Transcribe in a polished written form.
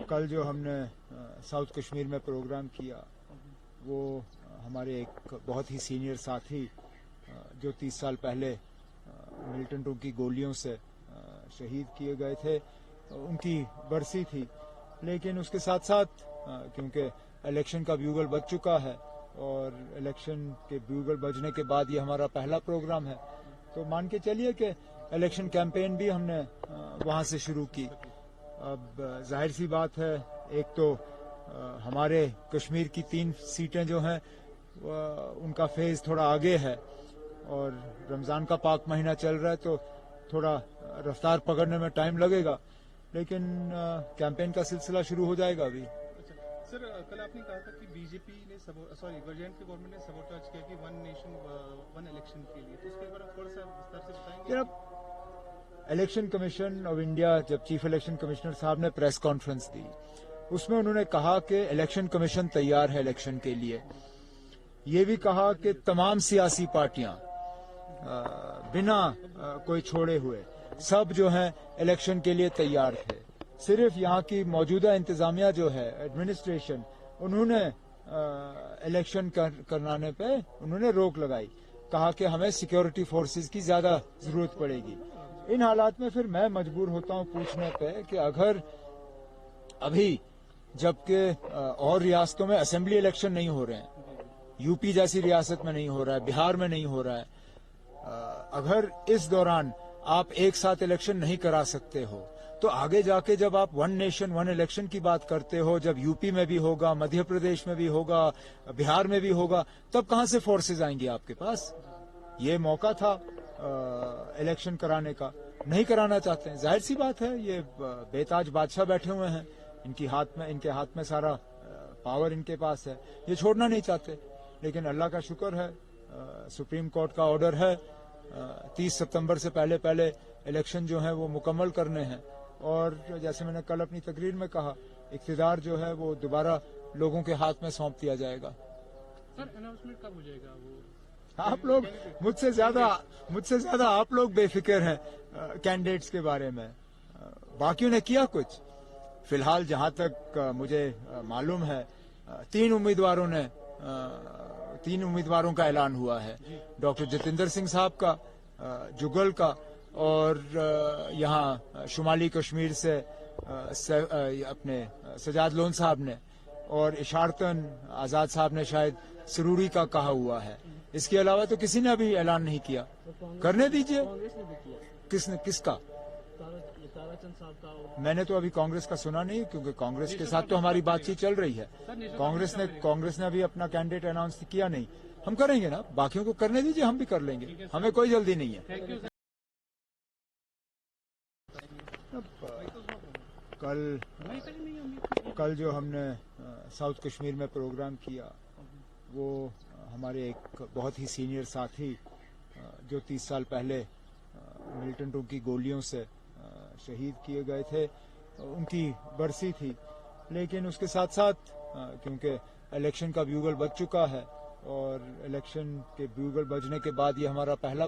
कल जो हमने साउथ कश्मीर में प्रोग्राम किया वो हमारे एक बहुत ही सीनियर साथी जो 30 साल पहले मिल्टन टू की गोलियों से शहीद किए गए थे, उनकी बरसी थी। लेकिन उसके साथ साथ क्योंकि इलेक्शन का ब्यूगल बज चुका है और इलेक्शन के ब्यूगल बजने के बाद ये हमारा पहला प्रोग्राम है, तो मान के चलिए कि इलेक्शन कैंपेन भी हमने वहां से शुरू की। अब जाहिर सी बात है, एक तो हमारे कश्मीर की 3 सीटें जो हैं उनका फेज थोड़ा आगे है और रमजान का पाक महीना चल रहा है, तो थोड़ा रफ्तार पकड़ने में टाइम लगेगा, लेकिन कैंपेन का सिलसिला शुरू हो जाएगा अभी। सर, कल आपने कहा था कि बीजेपी ने गवर्नमेंट की गवर्नमेंट ने सबोटाज किया कि वन नेशन वन इलेक्शन के लिए, तो उसके बारे में थोड़ा सा विस्तार से बताएंगे? इलेक्शन कमीशन ऑफ इंडिया जब चीफ इलेक्शन कमिश्नर साहब ने प्रेस कॉन्फ्रेंस दी, उसमें उन्होंने कहा कि इलेक्शन कमीशन तैयार है इलेक्शन के लिए। ये भी कहा कि तमाम सियासी पार्टियां बिना कोई छोड़े हुए सब जो हैं इलेक्शन के लिए तैयार थे। सिर्फ यहाँ की मौजूदा इंतजामिया जो है, एडमिनिस्ट्रेशन, उन्होंने इलेक्शन कराने पे उन्होंने रोक लगाई, कहा कि हमें सिक्योरिटी फोर्सेस की ज्यादा जरूरत पड़ेगी। इन हालात में फिर मैं मजबूर होता हूँ पूछने पे कि अगर अभी जबकि और रियासतों में असेंबली इलेक्शन नहीं हो रहे हैं, यूपी जैसी रियासत में नहीं हो रहा है, बिहार में नहीं हो रहा है, अगर इस दौरान आप एक साथ इलेक्शन नहीं करा सकते हो, तो आगे जाके जब आप वन नेशन वन इलेक्शन की बात करते हो, जब यूपी में भी होगा, मध्य प्रदेश में भी होगा, बिहार में भी होगा, तब कहां से फोर्सेज आएंगी आपके पास? ये मौका था इलेक्शन कराने का, नहीं कराना चाहते हैं। जाहिर सी बात है, ये बेताज बादशाह बैठे हुए हैं, इनके हाथ में सारा पावर इनके पास है, ये छोड़ना नहीं चाहते। लेकिन अल्लाह का शुक्र है, सुप्रीम कोर्ट का ऑर्डर है 30 सितंबर से पहले इलेक्शन जो है वो मुकम्मल करने हैं, और जैसे मैंने कल अपनी तकरीर में कहा, इख्तिदार जो है वो दोबारा लोगों के हाथ में सौंप दिया जाएगा। सर, अनाउंसमेंट कब हो जाएगा वो? आप लोग मुझसे ज्यादा आप लोग बेफिक्र हैं कैंडिडेट्स के बारे में। बाकियों ने किया कुछ? फिलहाल जहां तक मुझे मालूम है, 3 उम्मीदवारों का ऐलान हुआ है, डॉक्टर जितेंद्र सिंह साहब का, जुगल का, और यहाँ शुमाली कश्मीर से अपने सजाद लोन साहब ने, और इशारतन आजाद साहब ने शायद सरूरी का कहा हुआ है। इसके अलावा तो किसी ने अभी ऐलान नहीं किया। करने दीजिए। किसका? मैंने तो अभी कांग्रेस का सुना नहीं, क्योंकि कांग्रेस के साथ तो हमारी बातचीत चल रही है। कांग्रेस ने अभी अपना कैंडिडेट अनाउंस किया नहीं। हम करेंगे ना, बाकियों को करने दीजिए, हम भी कर लेंगे, हमें कोई जल्दी नहीं है। कल जो हमने साउथ कश्मीर में प्रोग्राम किया वो हमारे एक बहुत ही सीनियर साथी जो 30 साल पहले मिल्टन टू की गोलियों से शहीद किए गए थे, उनकी बरसी थी। लेकिन उसके साथ साथ क्योंकि इलेक्शन का ब्यूगल बज चुका है और इलेक्शन के ब्यूगल बजने के बाद ये हमारा पहला